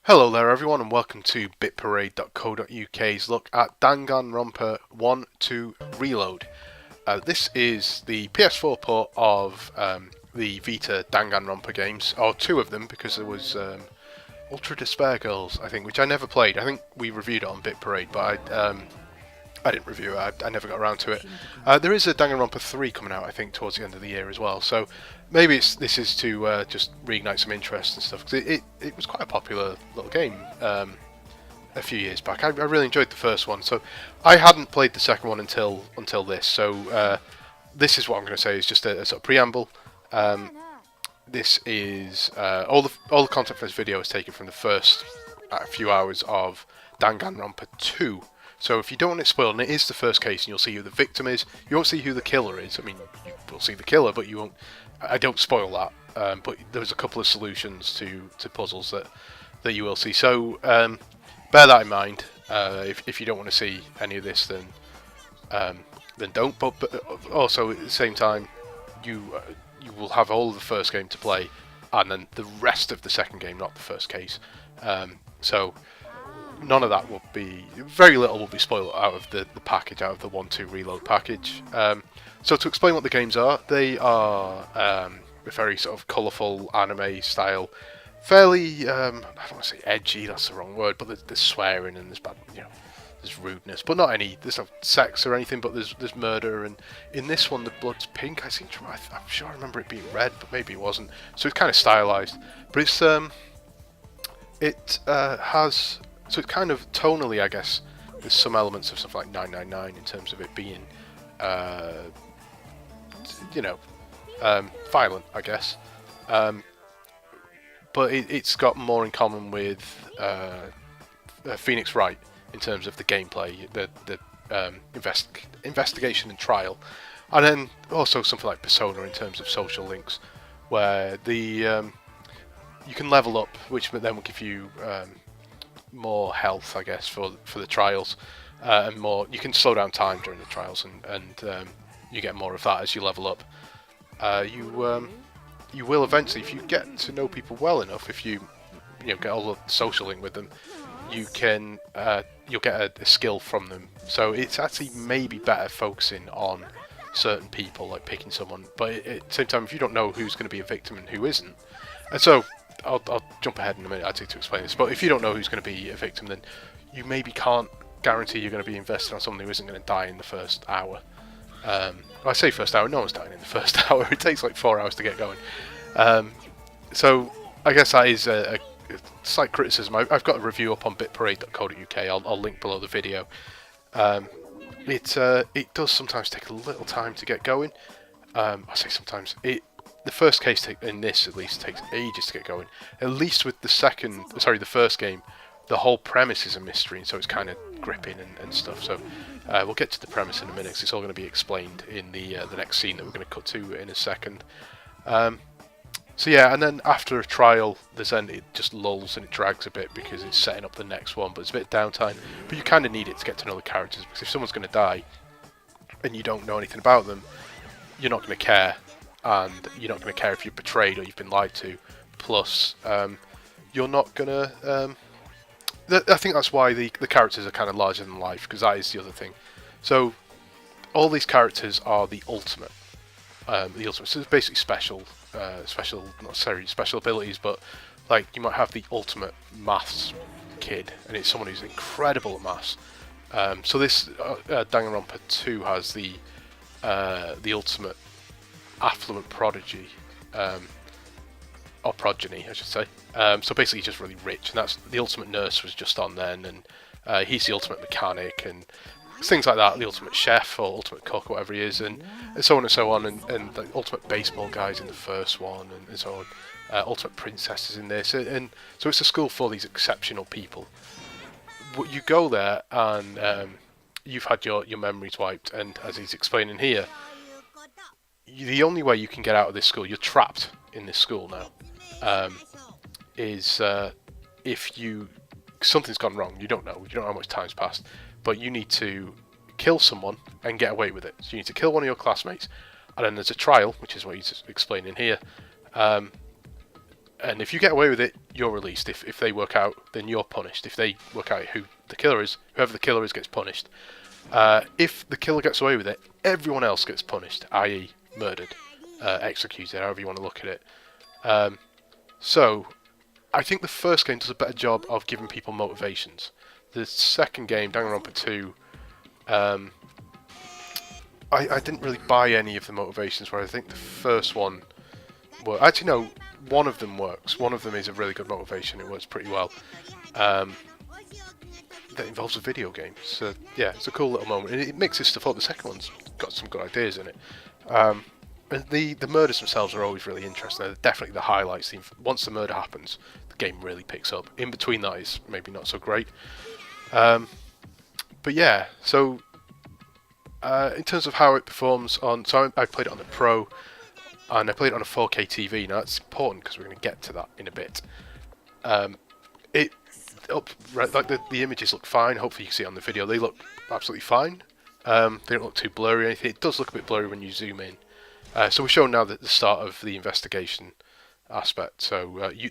Hello there everyone and welcome to bitparade.co.uk's look at Danganronpa 1 2 Reload. This is the PS4 port of the Vita Danganronpa games, or two of them because there was Ultra Despair Girls, I think, which I never played. I think we reviewed it on BitParade, but I didn't review it, I never got around to it. There is a Danganronpa 3 coming out, I think, towards the end of the year as well, so maybe this is to just reignite some interest and stuff, because it was quite a popular little game a few years back. I really enjoyed the first one, so I hadn't played the second one until this, so this is what I'm going to say is just a sort of preamble. This is all the content for this video is taken from the first few hours of Danganronpa 2. So if you don't want it spoiled, and it is the first case, and you'll see who the victim is, you won't see who the killer is. I mean, you will see the killer, but you won't. I don't spoil that. But there's a couple of solutions to puzzles that you will see. So bear that in mind. If you don't want to see any of this, then don't. But also at the same time, you will have all of the first game to play, and then the rest of the second game, not the first case. So none of that will be, very little will be spoiled out of the package, out of the 1-2 Reload package. So to explain what the games are, they are a very sort of colourful anime style, fairly, I don't want to say edgy, that's the wrong word, but there's swearing and there's bad, there's rudeness, but not any, there's no sex or anything, but there's murder, and in this one the blood's pink. I'm sure I remember it being red, but maybe it wasn't, so it's kind of stylized, but it's has, so it's kind of tonally, I guess, there's some elements of stuff like 999 in terms of it being violent, I guess, but it's got more in common with Phoenix Wright in terms of the gameplay, the investigation and trial, and then also something like Persona in terms of social links, where you can level up, which then will give you more health, I guess, for the trials, and more. You can slow down time during the trials, and you get more of that as you level up. You will eventually, if you get to know people well enough, if you get all the social link with them, you can you'll get a skill from them. So it's actually maybe better focusing on certain people, like picking someone, but at the same time, if you don't know who's going to be a victim and who isn't, and so I'll jump ahead in a minute actually to explain this, but if you don't know who's going to be a victim, then you maybe can't guarantee you're going to be invested on someone who isn't going to die in the first hour. I say first hour, no one's dying in the first hour. It takes like 4 hours to get going. So I guess that is a slight criticism. I've got a review up on bitparade.co.uk. I'll link below the video. It does sometimes take a little time to get going. I say sometimes. The first case in this at least takes ages to get going. At least with the first game, the whole premise is a mystery, and so it's kind of gripping and stuff. So we'll get to the premise in a minute, 'cause it's all going to be explained in the next scene that we're going to cut to in a second. So yeah, and then after a trial, it just lulls and it drags a bit because it's setting up the next one, but it's a bit of downtime. But you kind of need it to get to know the characters, because if someone's going to die and you don't know anything about them, you're not going to care, and you're not going to care if you're betrayed or you've been lied to. Plus, you're not going to... I think that's why the characters are kind of larger than life, because that is the other thing. So all these characters are the ultimate. So it's basically special, not necessarily special abilities, but like you might have the ultimate maths kid, and it's someone who's incredible at maths. So this Danganronpa 2 has the ultimate affluent prodigy, or progeny, I should say. So basically he's just really rich, and that's the ultimate nurse was just on then, and he's the ultimate mechanic, and things like that, the ultimate chef or ultimate cook, whatever he is, and so on and so on, and the ultimate baseball guys in the first one, and so on, ultimate princesses in this, and so it's a school for these exceptional people. You go there, and you've had your memories wiped, and as he's explaining here, the only way you can get out of this school, you're trapped in this school now, is if something's gone wrong. You don't know how much time's passed, but you need to kill someone and get away with it. So you need to kill one of your classmates, and then there's a trial, which is what he's explaining here, And if you get away with it, you're released. If they work out, then you're punished. If they work out who the killer is, whoever the killer is gets punished. If the killer gets away with it, everyone else gets punished, i.e. murdered, executed, however you want to look at it. So, I think the first game does a better job of giving people motivations. The second game, Danganronpa 2, I didn't really buy any of the motivations, where I think the first one... Well, actually, no, one of them works. One of them is a really good motivation. It works pretty well. That involves a video game. So, yeah, it's a cool little moment. And it mixes stuff up. The second one's got some good ideas in it. And the murders themselves are always really interesting. They're definitely the highlights. Once the murder happens, the game really picks up. In between that is maybe not so great. But yeah, so in terms of how it performs on... So I played it on the Pro. And I played it on a 4K TV. Now that's important because we're going to get to that in a bit. The images look fine. Hopefully you can see it on the video. They look absolutely fine. They don't look too blurry or anything. It does look a bit blurry when you zoom in. So we're showing now the start of the investigation aspect. So you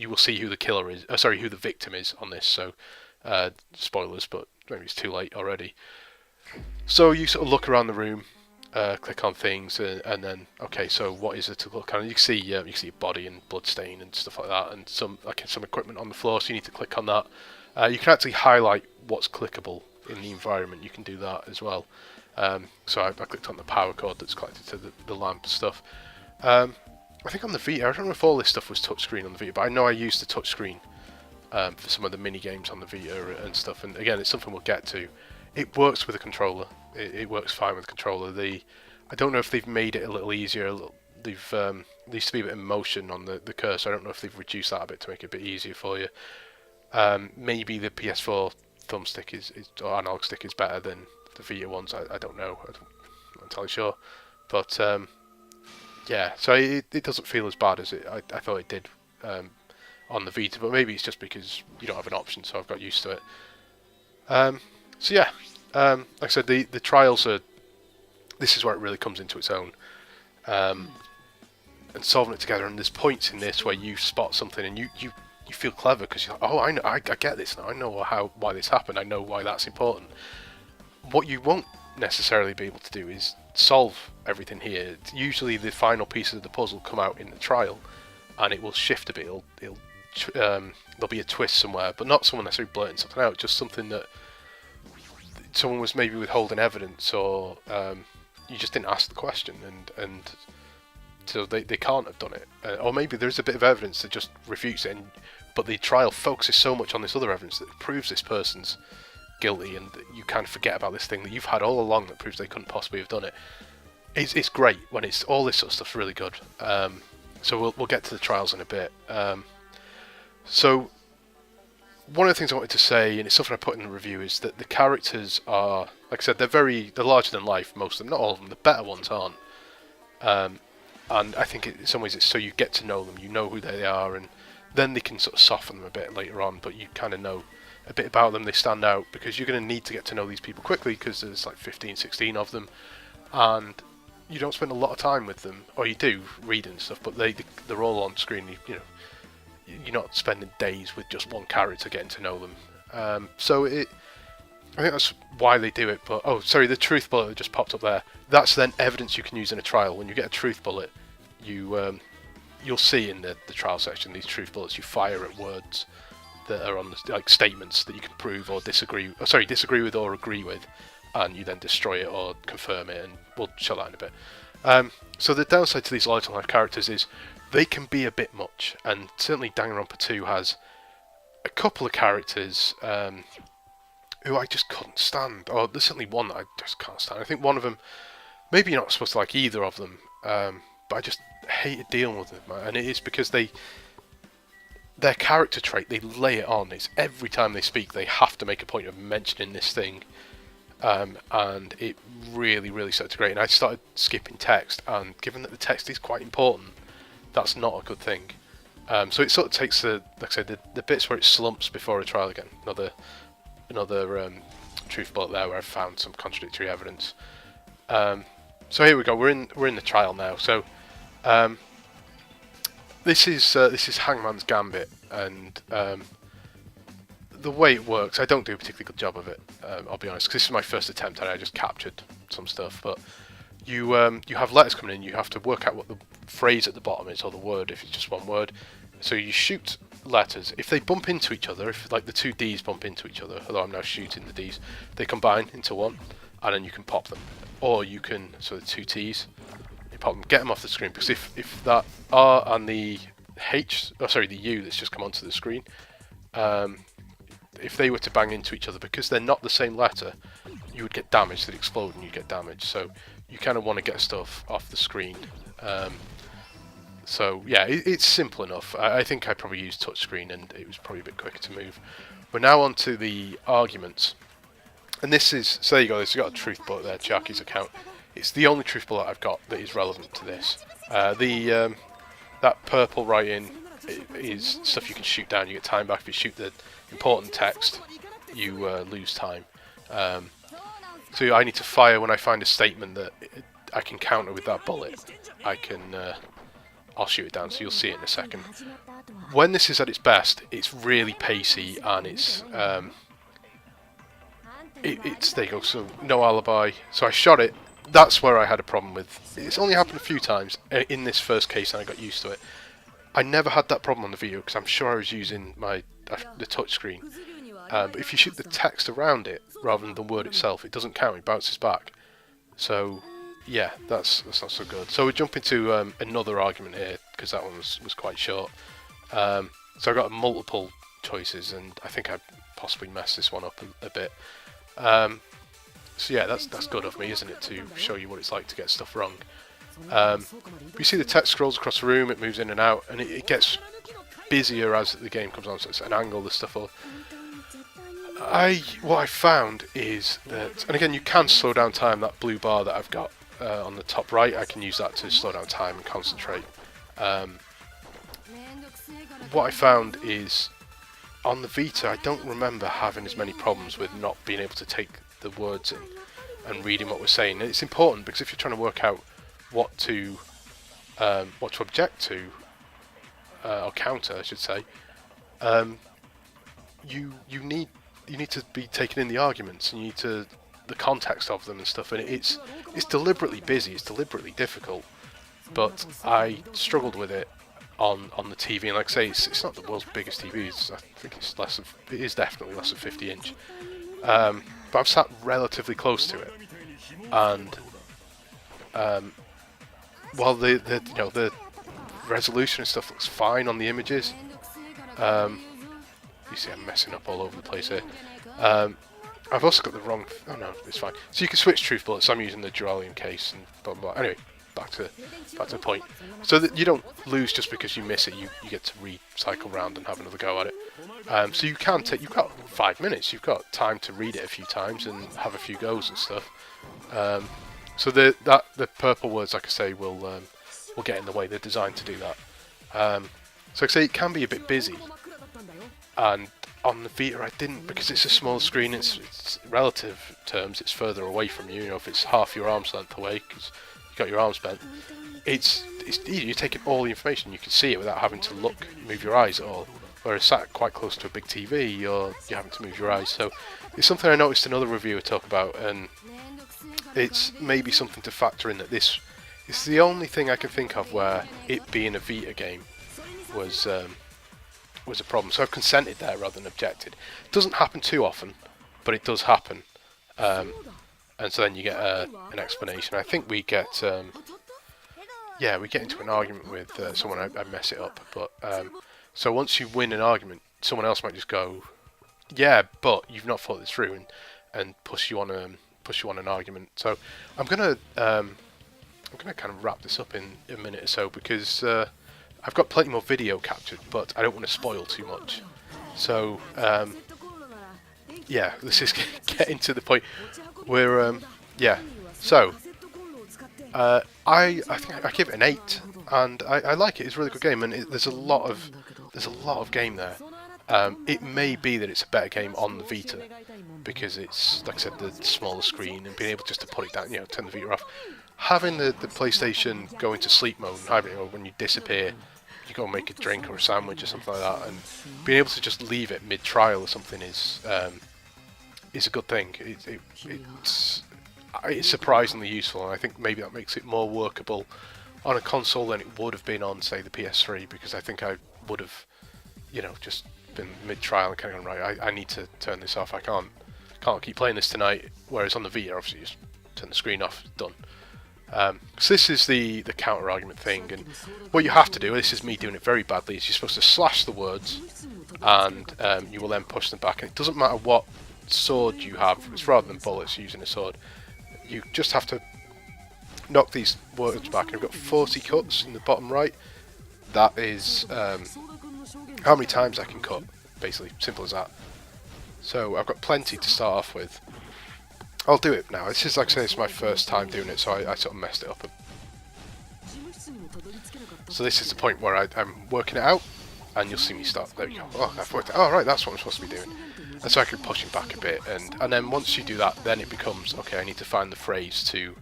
will see who the killer is. Who the victim is on this. So spoilers, but maybe it's too late already. So you sort of look around the room. Click on things and then so what is it to look at? You can see a body and blood stain and stuff like that, and some equipment on the floor. So you need to click on that. You can actually highlight what's clickable in the environment. You can do that as well. So I clicked on the power cord that's connected to the lamp stuff. I think on the Vita, I don't know if all this stuff was touchscreen on the Vita, but I know I used the touchscreen for some of the mini games on the Vita and stuff. And again, it's something we'll get to. It works with a controller. It works fine with a controller. I don't know if they've made it a little easier. There used to be a bit of motion on the cursor. I don't know if they've reduced that a bit to make it a bit easier for you. Maybe the PS4 thumbstick or analog stick is better than the Vita ones. I don't know. I'm not entirely sure. But yeah, so it doesn't feel as bad as I thought it did on the Vita. But maybe it's just because you don't have an option, so I've got used to it. So yeah. Like I said, the trials are... This is where it really comes into its own. And solving it together. And there's points in this where you spot something and you feel clever because you're like, oh, I know, I get this now. I know why this happened. I know why that's important. What you won't necessarily be able to do is solve everything here. Usually the final pieces of the puzzle come out in the trial and it will shift a bit. There'll be a twist somewhere, but not someone necessarily blurting something out, just something that someone was maybe withholding evidence, or you just didn't ask the question, and so they can't have done it, or maybe there's a bit of evidence that just refutes it, but the trial focuses so much on this other evidence that proves this person's guilty, and you kind of forget about this thing that you've had all along that proves they couldn't possibly have done it. It's great when it's all this sort of stuff's really good. So we'll get to the trials in a bit. So one of the things I wanted to say, and it's something I put in the review, is that the characters are, like I said, they're larger than life, most of them. Not all of them, the better ones aren't. And I think in some ways it's so you get to know them, you know who they are, and then they can sort of soften them a bit later on, but you kind of know a bit about them, they stand out, because you're going to need to get to know these people quickly, because there's like 15, 16 of them, and you don't spend a lot of time with them, or you do, reading and stuff, but they're all on screen, you know. You're not spending days with just one character getting to know them. So I think that's why they do it. But the truth bullet that just popped up there. That's then evidence you can use in a trial. When you get a truth bullet, you'll see in the trial section these truth bullets. You fire at words that are on like statements that you can prove or disagree with or agree with, and you then destroy it or confirm it. And we'll show that in a bit. So the downside to these larger life characters is they can be a bit much, and certainly Danganronpa 2 has a couple of characters who I just couldn't stand. Or there's certainly one that I just can't stand. I think one of them, maybe you're not supposed to like either of them, but I just hated dealing with them, and it is because their character trait, they lay it on. It's every time they speak, they have to make a point of mentioning this thing, and it really, really started to grate. And I started skipping text, and given that the text is quite important, that's not a good thing. So it sort of takes the bits where it slumps before a trial again. Another truth bullet there where I've found some contradictory evidence. So here we go. We're in the trial now. So this is Hangman's Gambit, and the way it works, I don't do a particularly good job of it. I'll be honest, because this is my first attempt at it. I just captured some stuff, but you have letters coming in. You have to work out what the phrase at the bottom is, or the word if it's just one word. So you shoot letters. If they bump into each other, if like the two D's bump into each other, although I'm now shooting the D's, they combine into one, and then you can pop them. Or you can, so the two T's, you pop them, get them off the screen, because if that R and the H, oh sorry, the U that's just come onto the screen, if they were to bang into each other, because they're not the same letter, you would get damaged, they'd explode and you'd get damaged. So you kind of want to get stuff off the screen. So yeah, it's simple enough. I think I probably used touchscreen and it was probably a bit quicker to move. We're now on to the arguments. And this is, so there you go, it's got a truth bullet there, Jackie's account. It's the only truth bullet I've got that is relevant to this. That purple writing is stuff you can shoot down, you get time back. If you shoot the important text, you lose time. So I need to fire when I find a statement that I can counter with that bullet. I'll shoot it down, so you'll see it in a second. When this is at its best, it's really pacey and it's there you go. So no alibi. So I shot it. That's where I had a problem with. It's only happened a few times in this first case, and I got used to it. I never had that problem on the video because I'm sure I was using the touch screen. But if you shoot the text around it rather than the word itself, it doesn't count. It bounces back. So yeah, that's not so good. So we jump into another argument here because that one was quite short. So I got multiple choices, and I think I possibly messed this one up a bit. So yeah, that's good of me, isn't it, to show you what it's like to get stuff wrong. You see the text scrolls across the room, it moves in and out, and it gets busier as the game comes on, so it's an angle, the stuff. What I found is that, and again, you can slow down time. That blue bar that I've got on the top right, I can use that to slow down time and concentrate. What I found is, on the Vita, I don't remember having as many problems with not being able to take the words in and reading what we're saying. And it's important because if you're trying to work out what to object to, or counter, I should say, you need to be taking in the arguments, and you need to the context of them and stuff. And it's deliberately busy, it's deliberately difficult. But I struggled with it on the TV, and like I say, it's not the world's biggest TV. I think it is definitely less than 50 inch. But I've sat relatively close to it, and while the resolution and stuff looks fine on the images, you see I'm messing up all over the place here. I've also got the wrong. Oh no, it's fine. So you can switch truth bullets. I'm using the duralium case and blah blah blah. Anyway, back to the point. So that you don't lose just because you miss it. You get to recycle round and have another go at it. So you can take. You've got 5 minutes. You've got time to read it a few times and have a few goes and stuff. So the purple words, like I say, will get in the way. They're designed to do that. So like I say, it can be a bit busy. And on the Vita, I didn't, because it's a small screen. It's relative terms, it's further away from you. You know, if it's half your arm's length away, because you've got your arms bent, it's easy. You're taking all the information. You can see it without having to move your eyes at all. Whereas sat quite close to a big TV, you're having to move your eyes. So it's something I noticed another reviewer talk about, and it's maybe something to factor in, that this is the only thing I can think of where it being a Vita game was a problem. So I've consented there rather than objected. It doesn't happen too often, but it does happen. And so then you get an explanation. I think we get into an argument with someone. I mess it up, but so once you win an argument, someone else might just go, "Yeah, but you've not thought this through," and push you on an argument. So I'm gonna kind of wrap this up in a minute or so, because I've got plenty more video captured, but I don't want to spoil too much. So this is getting to the point where So I think I give it an 8, and I like it. It's a really good game, and there's a lot of game there. It may be that it's a better game on the Vita because it's, like I said, the smaller screen and being able just to put it down, turn the Vita off. Having the PlayStation go into sleep mode, when you disappear, you go and make a drink or a sandwich or something like that, and being able to just leave it mid-trial or something is a good thing. It's surprisingly useful, and I think maybe that makes it more workable on a console than it would have been on, say, the PS3, because I think I would have, you know, just been mid-trial and kind of gone, right, I need to turn this off. I can't keep playing this tonight. Whereas on the Vita, obviously, you just turn the screen off, done. So this is the counter argument thing, and what you have to do, this is me doing it very badly, is you're supposed to slash the words, and you will then push them back. And it doesn't matter what sword you have, it's rather than bullets using a sword. You just have to knock these words back. And I've got 40 cuts in the bottom right. That is how many times I can cut, basically, simple as that. So I've got plenty to start off with. I'll do it now. This is, like I say, it's my first time doing it, so I sort of messed it up. So this is the point where I'm working it out, and you'll see me start. There you go. Oh, I've worked it. Oh, right, that's what I'm supposed to be doing. And so I can push it back a bit, and then once you do that, then it becomes, okay, I need to find the phrase to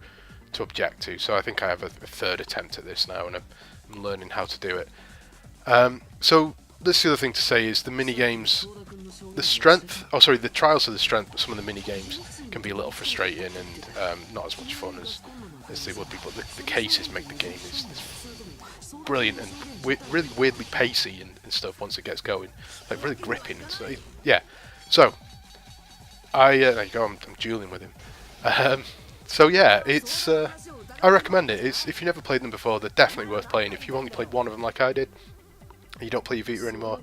object to. So I think I have a third attempt at this now, and I'm learning how to do it. So this is the other thing to say is the mini games, the trials of the strength, but some of the mini games can be a little frustrating and not as much fun as they would be. But the cases make the game is brilliant and really weirdly pacey and stuff once it gets going, like really gripping. And so yeah. So there you go. I'm dueling with him. So yeah, it's I recommend it. If you've never played them before, they're definitely worth playing. If you've only played one of them like I did, and you don't play Vita anymore,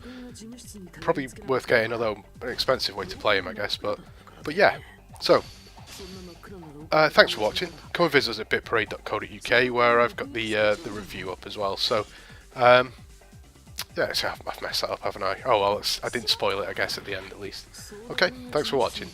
probably worth getting, although an expensive way to play them, I guess. But yeah. So thanks for watching. Come and visit us at bitparade.co.uk, where I've got the review up as well. So yeah, so I've messed that up, haven't I? Oh well, I didn't spoil it, I guess, at the end at least. Okay, thanks for watching.